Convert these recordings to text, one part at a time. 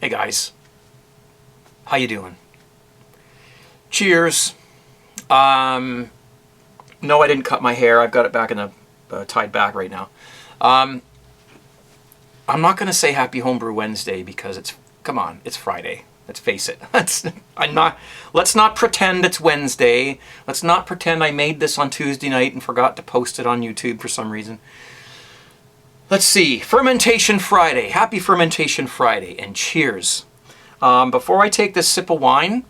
Hey guys, how you doing? Cheers. No, I didn't cut my hair. I've got it back in the tied back right now. I'm not going to say Happy Homebrew Wednesday because come on, it's Friday. Let's face it. Let's not pretend it's Wednesday. Let's not pretend I made this on Tuesday night and forgot to post it on YouTube for some reason. Let's see. Fermentation Friday. Happy Fermentation Friday and cheers. Before I take this sip of wine,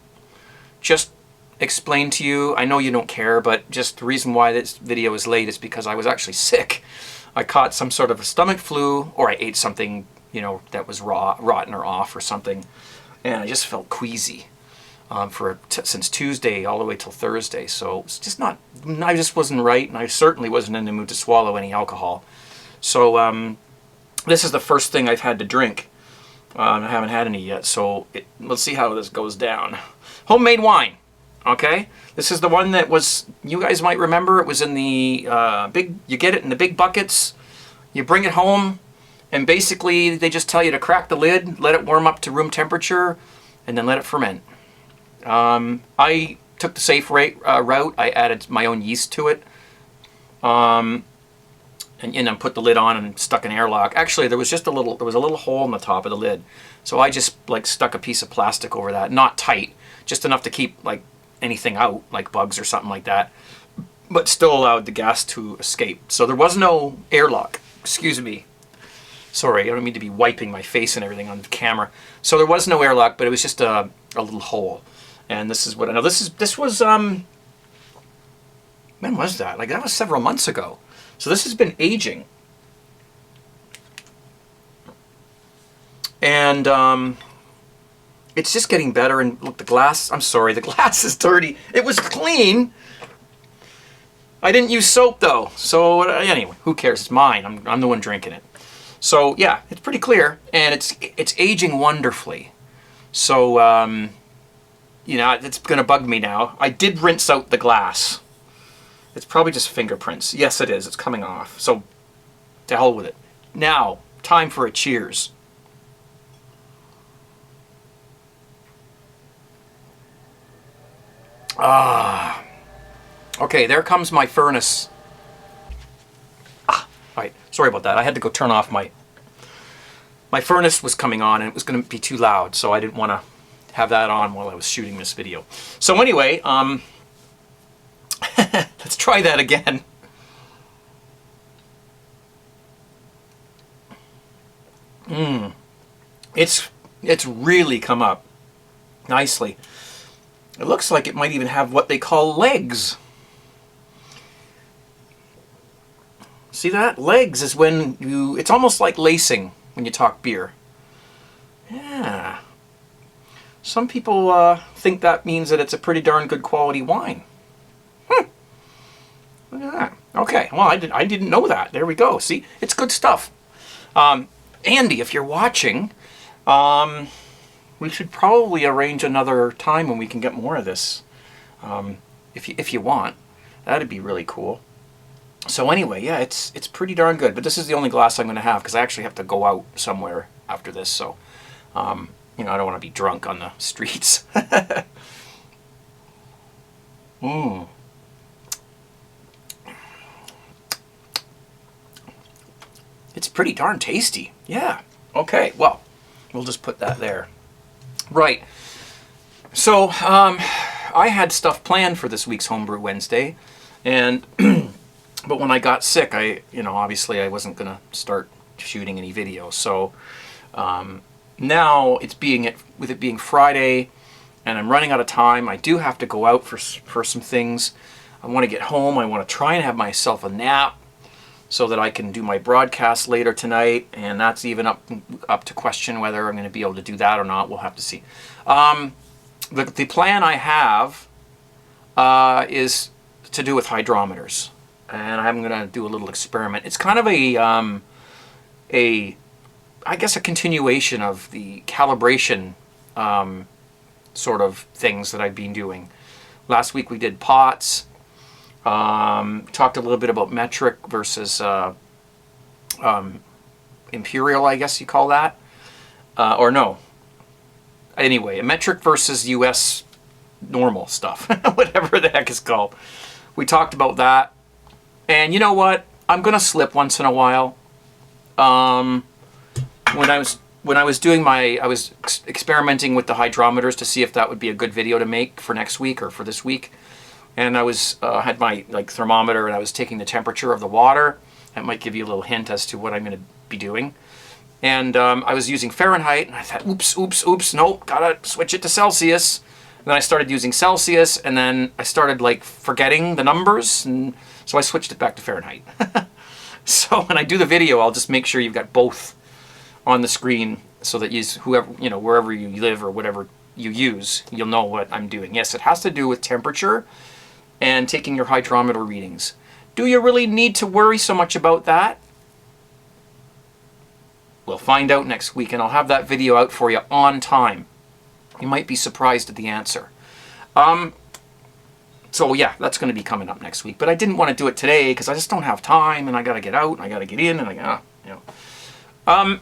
just explain to you, I know you don't care, but just the reason why this video is late is because I was actually sick. I caught some sort of a stomach flu, or I ate something, that was rotten or off or something, and I just felt queasy since Tuesday all the way till Thursday. So it's just I just wasn't right, and I certainly wasn't in the mood to swallow any alcohol. So this is the first thing I've had to drink. I haven't had any yet, so let's see how this goes down. Homemade wine, okay? This is the one that you guys might remember, it was in the you get it in the big buckets, you bring it home, and basically they just tell you to crack the lid, let it warm up to room temperature, and then let it ferment. I took the safe route. I added my own yeast to it. And then put the lid on and stuck an airlock. Actually, there was a little hole in the top of the lid. So I just stuck a piece of plastic over that, not tight, just enough to keep anything out, like bugs or something like that, but still allowed the gas to escape. So there was no airlock. Excuse me. Sorry, I don't mean to be wiping my face and everything on the camera. So there was no airlock, but it was just a little hole. And this is what I know. This was when was that? That was several months ago. So this has been aging, and it's just getting better. And look, the glass is dirty. It was clean. I didn't use soap though, so anyway, who cares? It's mine. I'm the one drinking it. So yeah, it's pretty clear, and it's aging wonderfully. So it's gonna bug me now. I did rinse out the glass. It's probably just fingerprints. Yes, it is. It's coming off. So, to hell with it. Now, time for a cheers. Ah. Okay, there comes my furnace. All right. Sorry about that. I had to go turn off my furnace was coming on, and it was going to be too loud, so I didn't want to have that on while I was shooting this video. So anyway, let's try that again. It's really come up nicely. It looks like it might even have what they call legs. See that? Legs is when it's almost like lacing when you talk beer. Yeah. Some people think that means that it's a pretty darn good quality wine. Look at that. Okay, well, I didn't know that. There we go. See, it's good stuff. Andy, if you're watching, we should probably arrange another time when we can get more of this. If you want, that'd be really cool. So anyway, yeah, it's pretty darn good. But this is the only glass I'm going to have because I actually have to go out somewhere after this. So, I don't want to be drunk on the streets. It's pretty darn tasty. Yeah. Okay, well, we'll just put that there. Right. So, I had stuff planned for this week's Homebrew Wednesday, and but when I got sick, obviously I wasn't going to start shooting any videos. So, now with it being Friday, and I'm running out of time, I do have to go out for some things. I want to get home. I want to try and have myself a nap, so that I can do my broadcast later tonight, and that's even up to question whether I'm going to be able to do that or not. We'll have to see. The plan I have is to do with hydrometers, and I'm going to do a little experiment. It's kind of I guess a continuation of the calibration sort of things that I've been doing. Last week we did pots. Talked a little bit about metric versus imperial, I guess you call that. Or no, anyway, a metric versus US normal stuff, whatever the heck it's called. We talked about that. And you know what? I'm going to slip once in a while. When I was doing I was experimenting with the hydrometers to see if that would be a good video to make for next week or for this week. And I was had my thermometer, and I was taking the temperature of the water. That might give you a little hint as to what I'm going to be doing. And I was using Fahrenheit, and I thought, oops, nope, gotta switch it to Celsius. And then I started using Celsius, and then I started forgetting the numbers, and so I switched it back to Fahrenheit. So when I do the video, I'll just make sure you've got both on the screen, so that wherever you live or whatever you use, you'll know what I'm doing. Yes, it has to do with temperature and taking your hydrometer readings. Do you really need to worry so much about that? We'll find out next week, and I'll have that video out for you on time. You might be surprised at the answer. So yeah, that's going to be coming up next week. But I didn't want to do it today because I just don't have time, and I got to get out, and I got to get in, and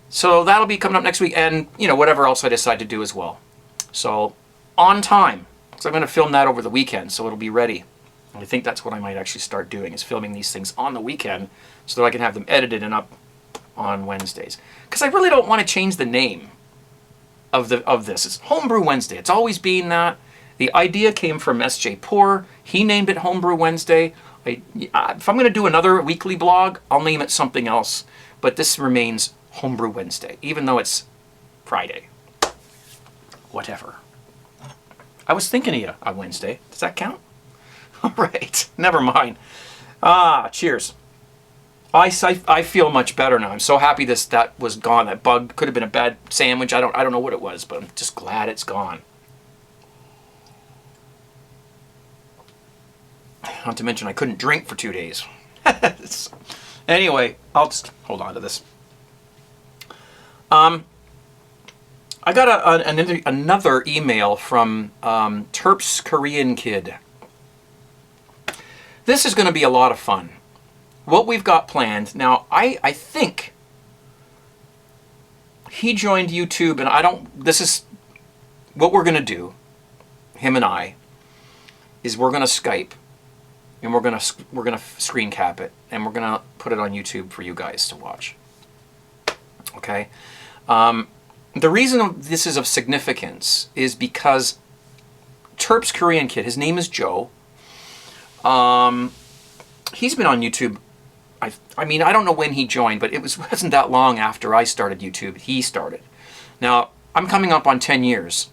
so that'll be coming up next week, and whatever else I decide to do as well. So on time, so I'm going to film that over the weekend, so it'll be ready. And I think that's what I might actually start doing, is filming these things on the weekend so that I can have them edited and up on Wednesdays. Because I really don't want to change the name of this. It's Homebrew Wednesday. It's always been that. The idea came from S.J. Poor. He named it Homebrew Wednesday. If I'm going to do another weekly blog, I'll name it something else. But this remains Homebrew Wednesday, even though it's Friday. Whatever. I was thinking of you on Wednesday. Does that count? All right. Never mind. Cheers. I feel much better now. I'm so happy that was gone. That bug could have been a bad sandwich. I don't know what it was, but I'm just glad it's gone. Not to mention I couldn't drink for 2 days. Anyway, I'll just hold on to this. I got another email from Terp's Korean Kid. This is going to be a lot of fun. What we've got planned now, I think he joined YouTube, and this is what we're going to do, him and I, is we're going to Skype, and we're going to screen cap it, and we're going to put it on YouTube for you guys to watch. Okay? The reason this is of significance is because Terp's Korean Kid, his name is Joe. He's been on YouTube. I mean, I don't know when he joined, but it wasn't that long after I started YouTube. He started. Now, I'm coming up on 10 years.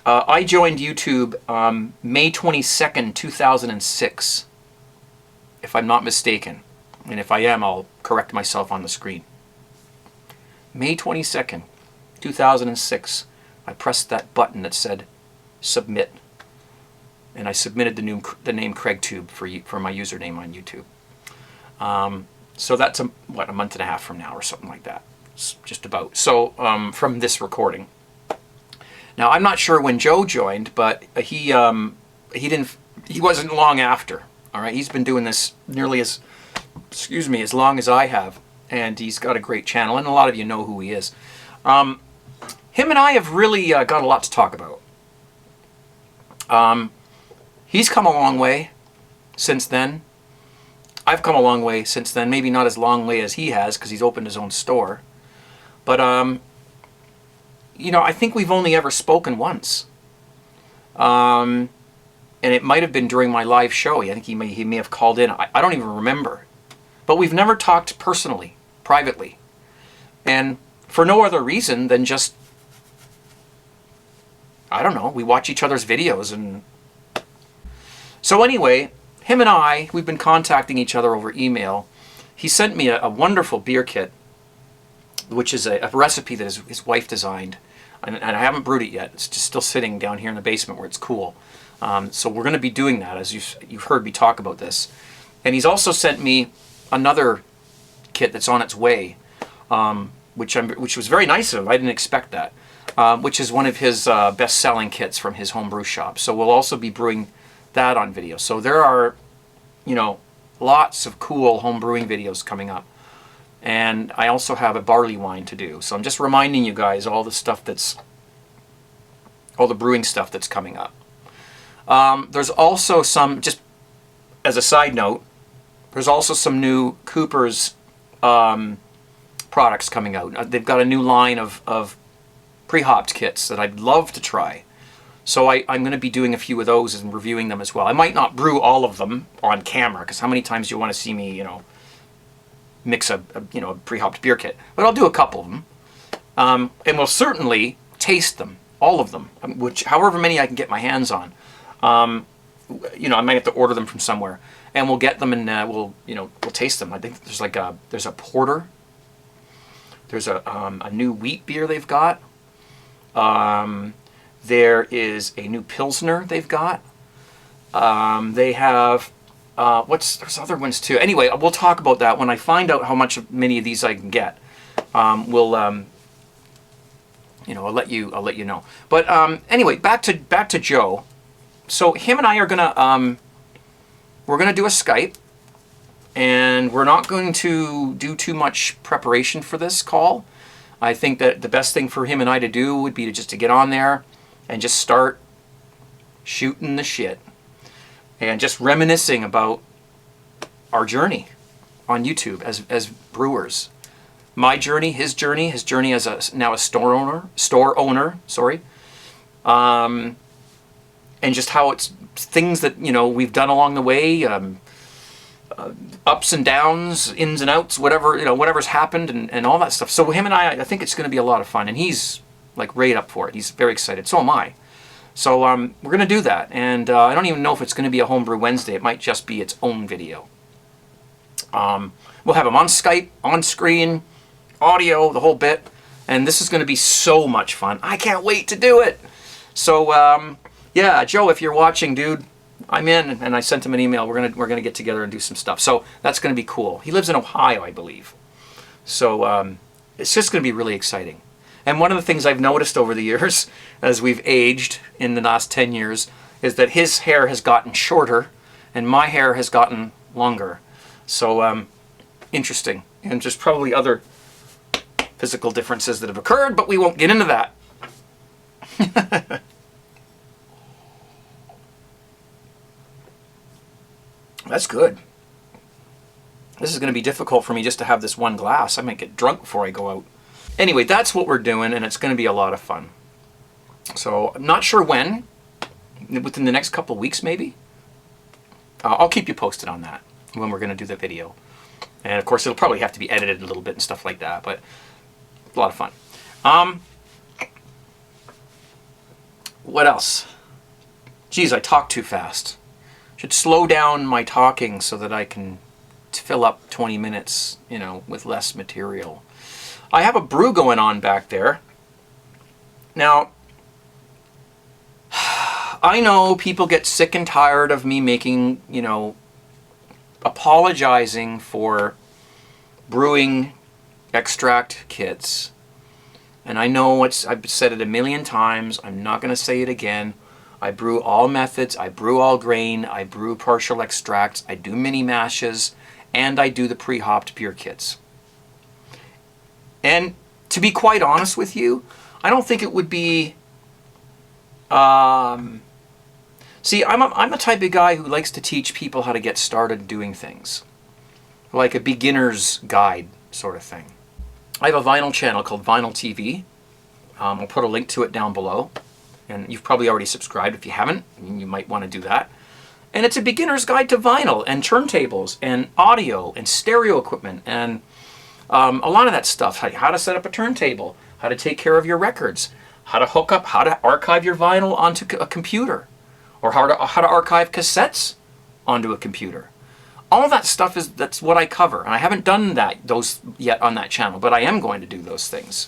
I joined YouTube May 22nd, 2006, if I'm not mistaken. And if I am, I'll correct myself on the screen. May 22nd, 2006, I pressed that button that said submit. And I submitted the name CraigTube for my username on YouTube. So that's a month and a half from now or something like that. It's just about. So from this recording. Now I'm not sure when Joe joined, but he wasn't long after. All right, he's been doing this nearly as long as I have, and he's got a great channel, and a lot of you know who he is. Him and I have really got a lot to talk about. He's come a long way since then. I've come a long way since then. Maybe not as long way as he has, because he's opened his own store. But, I think we've only ever spoken once. And it might have been during my live show. I think he may have called in. I don't even remember. But we've never talked personally, privately. And for no other reason than just, I don't know, we watch each other's videos. And so anyway, him and we've been contacting each other over email. He sent me a wonderful beer kit, which is a recipe that his wife designed. And I haven't brewed it yet. It's just still sitting down here in the basement where it's cool. So we're going to be doing that, as you've heard me talk about this. And he's also sent me another kit that's on its way, which was very nice of him. I didn't expect that. Which is one of his best-selling kits from his homebrew shop. So we'll also be brewing that on video. So there are, lots of cool home brewing videos coming up. And I also have a barley wine to do. So I'm just reminding you guys all the stuff that's all the brewing stuff that's coming up. There's also some, just as a side note, there's also some new Cooper's products coming out. They've got a new line of pre-hopped kits that I'd love to try. So I'm going to be doing a few of those and reviewing them as well. I might not brew all of them on camera, because how many times do you want to see me, mix a pre-hopped beer kit? But I'll do a couple of them. And we'll certainly taste them, all of them, however many I can get my hands on. I might have to order them from somewhere, and we'll get them and we'll taste them. I think there's a porter. There's a new wheat beer they've got. There is a new Pilsner they've got. They have, there's other ones too. Anyway, we'll talk about that when I find out how many of these I can get. I'll let you know. But anyway, back to Joe. So him and I are we're gonna do a Skype, and we're not going to do too much preparation for this call. I think that the best thing for him and I to do would be to get on there and just start shooting the shit and just reminiscing about our journey on YouTube as brewers. My journey, his journey as now a store owner, sorry. And just how it's things that, we've done along the way, ups and downs, ins and outs, whatever's happened and all that stuff. So him and I think it's going to be a lot of fun, and he's like right up for it. He's very excited. So am I. So we're going to do that, and I don't even know if it's going to be a Homebrew Wednesday. It might just be its own video. We'll have him on Skype, on screen, audio, the whole bit, and this is going to be so much fun. I can't wait to do it. So yeah, Joe, if you're watching, dude, I'm in, and I sent him an email. We're gonna get together and do some stuff. So that's going to be cool. He lives in Ohio, I believe. So it's just going to be really exciting. And one of the things I've noticed over the years, as we've aged in the last 10 years, is that his hair has gotten shorter and my hair has gotten longer. So interesting. And just probably other physical differences that have occurred, but we won't get into that. That's good. This is going to be difficult for me just to have this one glass. I might get drunk before I go out. Anyway, that's what we're doing, and it's going to be a lot of fun. So I'm not sure when, within the next couple of weeks maybe. I'll keep you posted on that, when we're going to do the video. And of course it'll probably have to be edited a little bit and stuff like that, but a lot of fun. What else? Geez, I talk too fast. Should slow down my talking so that I can fill up 20 minutes, with less material. I have a brew going on back there. Now, I know people get sick and tired of me making, apologizing for brewing extract kits. And I know I've said it a million times. I'm not going to say it again. I brew all methods. I brew all grain. I brew partial extracts. I do mini mashes. And I do the pre-hopped beer kits. And to be quite honest with you, I don't think it would be... See, I'm a type of guy who likes to teach people how to get started doing things. Like a beginner's guide sort of thing. I have a vinyl channel called Vinyl TV. I'll put a link to it down below. And you've probably already subscribed. If you haven't, you might want to do that. And it's a beginner's guide to vinyl and turntables and audio and stereo equipment and a lot of that stuff. How to set up a turntable, how to take care of your records, how to hook up, how to archive your vinyl onto a computer, or how to archive cassettes onto a computer. All of that stuff that's what I cover. And I haven't done those yet on that channel, but I am going to do those things.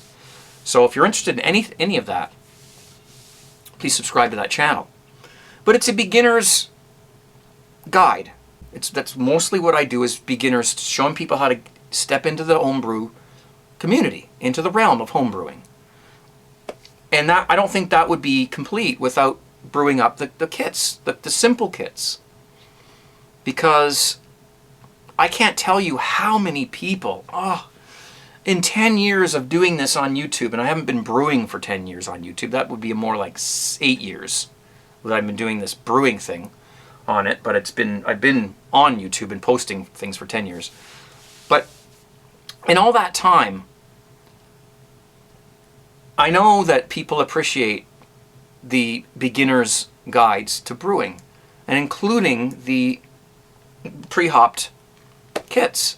So if you're interested in any of that, please subscribe to that channel. But it's a beginner's guide. That's mostly what I do, is beginners, showing people how to step into the homebrew community, into the realm of homebrewing. And that, I don't think that would be complete without brewing up the kits, the simple kits. Because I can't tell you how many people, in 10 years of doing this on YouTube, and I haven't been brewing for 10 years on YouTube, that would be more like 8 years that I've been doing this brewing thing on it, but I've been on YouTube and posting things for 10 years. But in all that time, I know that people appreciate the beginner's guides to brewing, and including the pre-hopped kits.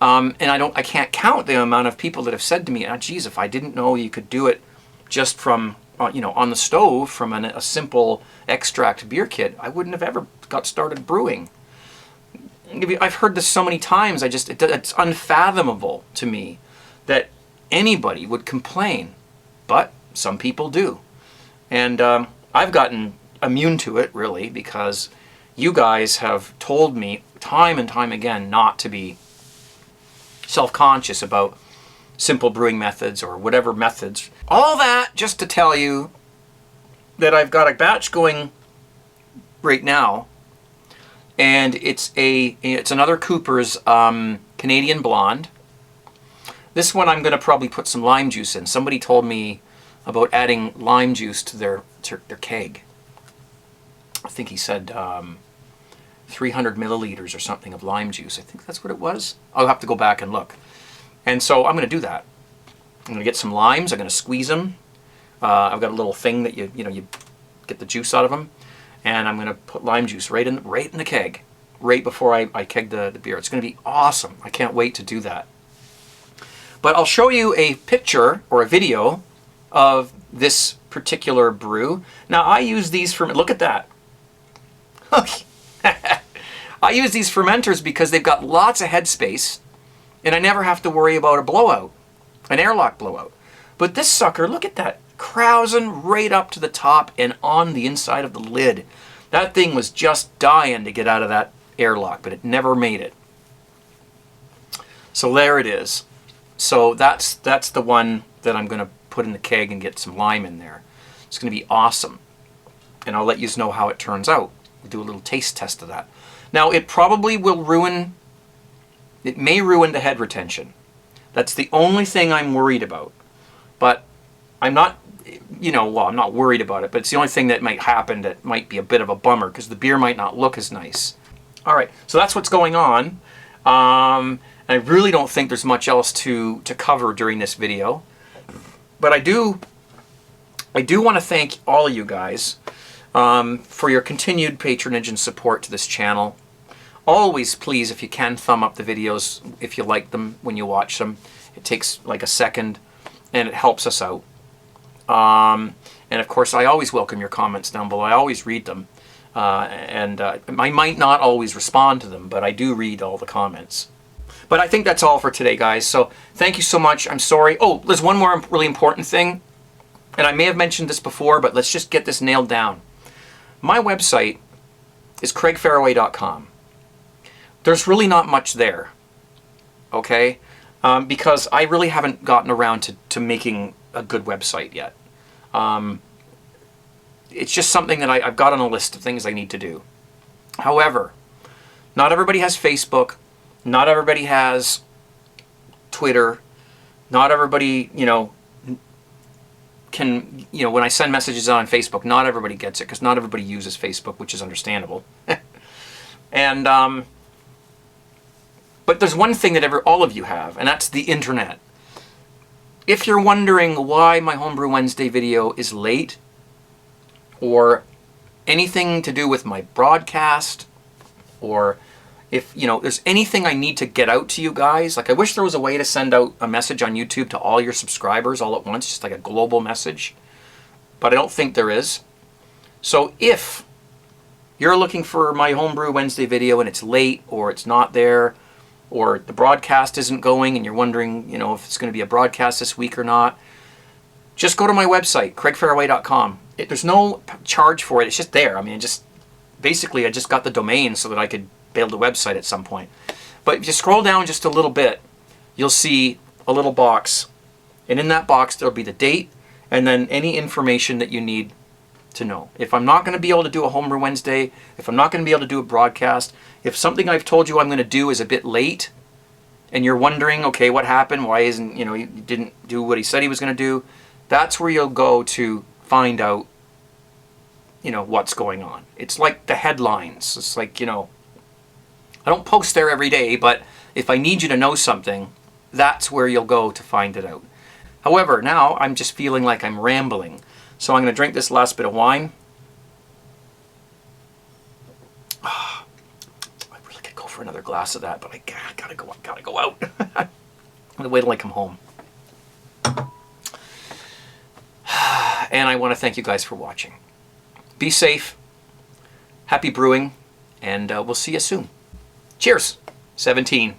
And I can't count the amount of people that have said to me, "Oh, geez, if I didn't know you could do it just from, on the stove from a simple extract beer kit, I wouldn't have ever got started brewing." I've heard this so many times. It's unfathomable to me that anybody would complain, but some people do. And I've gotten immune to it, really, because you guys have told me time and time again not to be self-conscious about simple brewing methods or whatever methods. All that just to tell you that I've got a batch going right now, and it's another Cooper's Canadian Blonde. This one I'm going to probably put some lime juice in. Somebody told me about adding lime juice to their keg. I think he said 300 milliliters or something of lime juice. I think that's what it was. I'll have to go back and look. And so I'm going to do that. I'm going to get some limes. I'm going to squeeze them. I've got a little thing that you get the juice out of them, and I'm going to put lime juice right in the keg, right before I keg the beer. It's going to be awesome. I can't wait to do that. But I'll show you a picture or a video of this particular brew. Now I use these for, look at that. I use these fermenters because they've got lots of headspace, and I never have to worry about a blowout, an airlock blowout. But this sucker, look at that, krausen right up to the top and on the inside of the lid. That thing was just dying to get out of that airlock, but it never made it. So there it is. So that's the one that I'm going to put in the keg and get some lime in there. It's going to be awesome. And I'll let you know how it turns out. We'll do a little taste test of that. Now, it probably will it may ruin the head retention. That's the only thing I'm worried about. But I'm not, I'm not worried about it, but it's the only thing that might happen that might be a bit of a bummer, because the beer might not look as nice. All right, so that's what's going on. And I really don't think there's much else to cover during this video. But I do want to thank all of you guys for your continued patronage and support to this channel. Always, please, if you can, thumb up the videos if you like them when you watch them. It takes like a second, and it helps us out. And of course, I always welcome your comments down below. I always read them. I might not always respond to them, but I do read all the comments. But I think that's all for today, guys. So thank you so much. I'm sorry. Oh, there's one more really important thing. And I may have mentioned this before, but let's just get this nailed down. My website is craigfaraway.com. There's really not much there, okay? Because I really haven't gotten around to making a good website yet. It's just something that I've got on a list of things I need to do. However, not everybody has Facebook. Not everybody has Twitter. Not everybody, can, when I send messages on Facebook, not everybody gets it, because not everybody uses Facebook, which is understandable. And, but there's one thing that all of you have, and that's the internet. If you're wondering why my Homebrew Wednesday video is late, or anything to do with my broadcast, or if, there's anything I need to get out to you guys, like I wish there was a way to send out a message on YouTube to all your subscribers all at once, just like a global message, but I don't think there is. So if you're looking for my Homebrew Wednesday video and it's late, or it's not there, or the broadcast isn't going and you're wondering, if it's going to be a broadcast this week or not, just go to my website, craigfaraway.com. There's no charge for it. It's just there. I mean, basically I just got the domain so that I could build a website at some point. But if you scroll down just a little bit, you'll see a little box. And in that box, there'll be the date and then any information that you need to know. If I'm not going to be able to do a Homebrew Wednesday, if I'm not going to be able to do a broadcast, if something I've told you I'm going to do is a bit late and you're wondering, okay, what happened? Why isn't, he didn't do what he said he was going to do? That's where you'll go to find out, what's going on. It's like the headlines. It's like, I don't post there every day, but if I need you to know something, that's where you'll go to find it out. However, now I'm just feeling like I'm rambling. So I'm going to drink this last bit of wine. I really could go for another glass of that, but I gotta go out. I'm going to wait till I come home. And I want to thank you guys for watching. Be safe, happy brewing, and we'll see you soon. Cheers, 17.